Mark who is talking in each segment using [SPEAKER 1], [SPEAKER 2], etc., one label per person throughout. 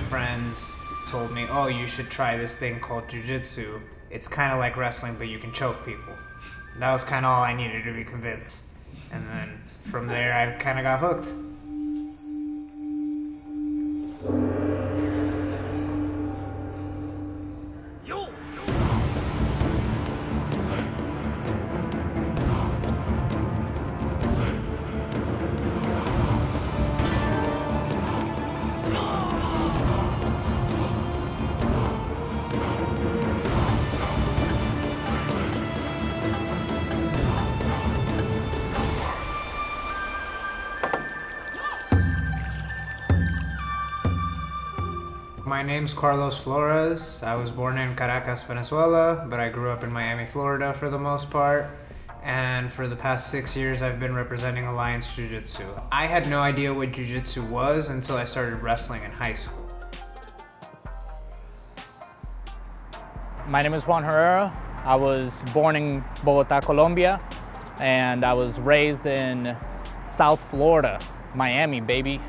[SPEAKER 1] friends told me, oh, you should try this thing called Jiu-Jitsu. It's kind of like wrestling, but you can choke people. That was kind of all I needed to be convinced. And then from there, I kind of got hooked. My name's Carlos Florez. I was born in Caracas, Venezuela, but I grew up in Miami, Florida for the most part. And for the past 6 years, I've been representing Alliance Jiu-Jitsu. I had no idea what Jiu-Jitsu was until I started wrestling in high school.
[SPEAKER 2] My name is Juan Herrera. I was born in Bogota, Colombia, and I was raised in South Florida, Miami, baby.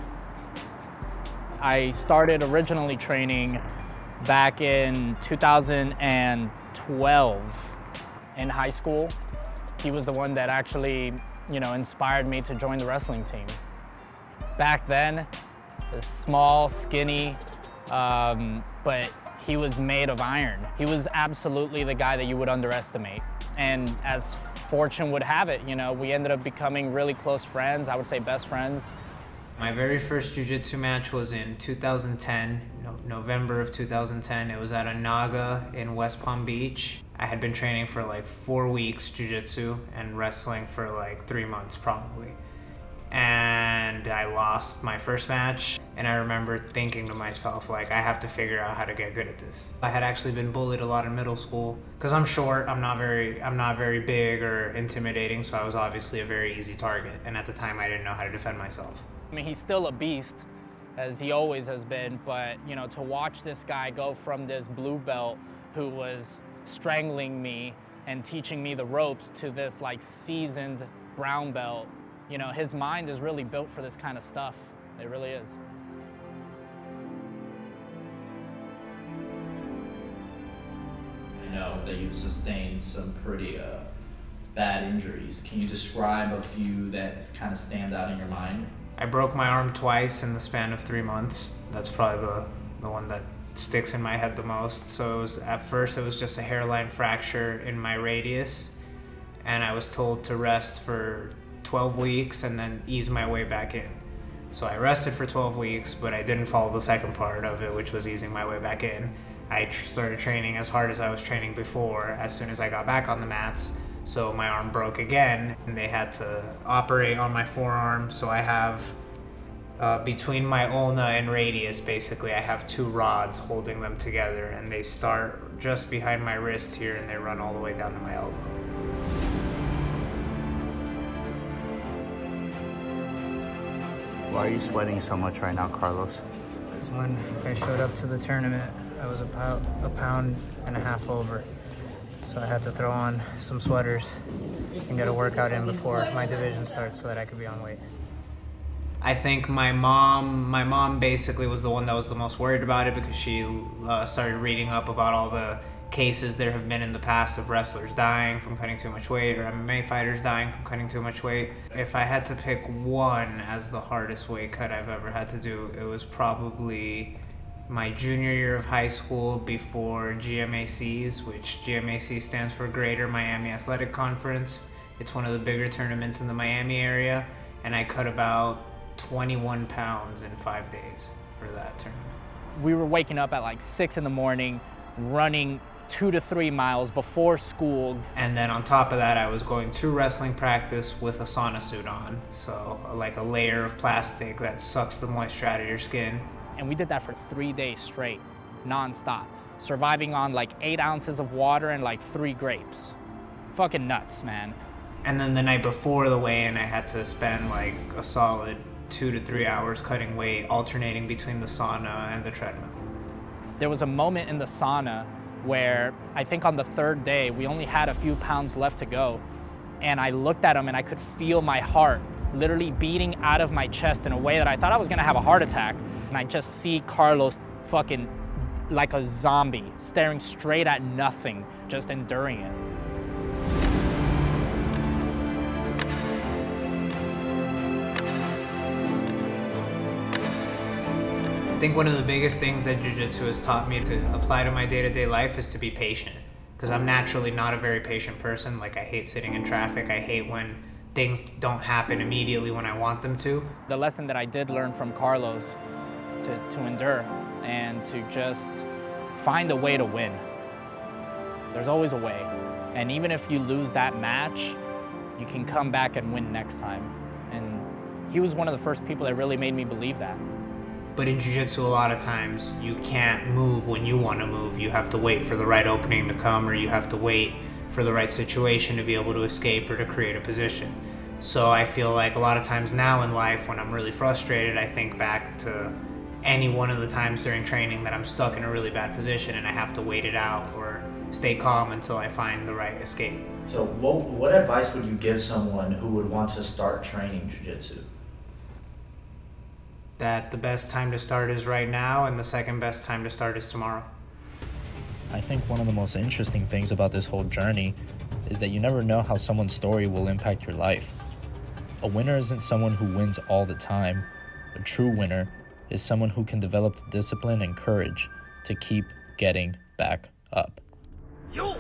[SPEAKER 2] I started originally training back in 2012 in high school. He was the one that actually, inspired me to join the wrestling team. Back then, was small, skinny, but he was made of iron. He was absolutely the guy that you would underestimate. And as fortune would have it, we ended up becoming really close friends, I would say best friends.
[SPEAKER 1] My very first jiu-jitsu match was in 2010, November of 2010. It was at a Naga in West Palm Beach. I had been training for like 4 weeks jiu-jitsu and wrestling for like 3 months probably. And I lost my first match, and I remember thinking to myself, like, I have to figure out how to get good at this. I had actually been bullied a lot in middle school because I'm short, I'm not very big or intimidating, so I was obviously a very easy target. And at the time, I didn't know how to defend myself.
[SPEAKER 2] I mean, he's still a beast, as he always has been, but to watch this guy go from this blue belt who was strangling me and teaching me the ropes to this like seasoned brown belt, his mind is really built for this kind of stuff. It really is.
[SPEAKER 3] I know that you've sustained some pretty bad injuries. Can you describe a few that kind of stand out in your mind?
[SPEAKER 1] I broke my arm twice in the span of 3 months. That's probably the one that sticks in my head the most. So at first it was just a hairline fracture in my radius, and I was told to rest for 12 weeks and then ease my way back in. So I rested for 12 weeks, but I didn't follow the second part of it, which was easing my way back in. I started training as hard as I was training before as soon as I got back on the mats. So my arm broke again, and they had to operate on my forearm. So I have, between my ulna and radius, basically, I have 2 rods holding them together, and they start just behind my wrist here, and they run all the way down to my elbow.
[SPEAKER 4] Why are you sweating so much right now, Carlos?
[SPEAKER 1] Because when I showed up to the tournament, I was about a pound and a half over. So I had to throw on some sweaters and get a workout in before my division starts so that I could be on weight. I think my mom basically was the one that was the most worried about it because she started reading up about all the cases there have been in the past of wrestlers dying from cutting too much weight or MMA fighters dying from cutting too much weight. If I had to pick one as the hardest weight cut I've ever had to do, it was probably my junior year of high school before GMACs, which GMAC stands for Greater Miami Athletic Conference. It's one of the bigger tournaments in the Miami area, and I cut about 21 pounds in 5 days for that tournament.
[SPEAKER 2] We were waking up at like 6 in the morning, running 2 to 3 miles before school.
[SPEAKER 1] And then on top of that, I was going to wrestling practice with a sauna suit on. So like a layer of plastic that sucks the moisture out of your skin.
[SPEAKER 2] And we did that for 3 days straight, nonstop, surviving on like 8 ounces of water and like 3 grapes. Fucking nuts, man.
[SPEAKER 1] And then the night before the weigh-in, I had to spend like a solid 2 to 3 hours cutting weight, alternating between the sauna and the treadmill.
[SPEAKER 2] There was a moment in the sauna where I think on the 3rd day, we only had a few pounds left to go. And I looked at him and I could feel my heart literally beating out of my chest in a way that I thought I was gonna have a heart attack. And I just see Carlos fucking like a zombie, staring straight at nothing, just enduring it.
[SPEAKER 1] I think one of the biggest things that jiu-jitsu has taught me to apply to my day-to-day life is to be patient. Because I'm naturally not a very patient person. Like, I hate sitting in traffic. I hate when things don't happen immediately when I want them to.
[SPEAKER 2] The lesson that I did learn from Carlos to endure and to just find a way to win. There's always a way. And even if you lose that match, you can come back and win next time. And he was one of the first people that really made me believe that.
[SPEAKER 1] But in jiu-jitsu, a lot of times, you can't move when you want to move. You have to wait for the right opening to come, or you have to wait for the right situation to be able to escape or to create a position. So I feel like a lot of times now in life, when I'm really frustrated, I think back to any one of the times during training that I'm stuck in a really bad position and I have to wait it out or stay calm until I find the right escape.
[SPEAKER 3] So what advice would you give someone who would want to start training jiu-jitsu?
[SPEAKER 1] That the best time to start is right now, and the second best time to start is tomorrow.
[SPEAKER 5] I think one of the most interesting things about this whole journey is that you never know how someone's story will impact your life. A winner isn't someone who wins all the time. A true winner is someone who can develop the discipline and courage to keep getting back up.
[SPEAKER 6] You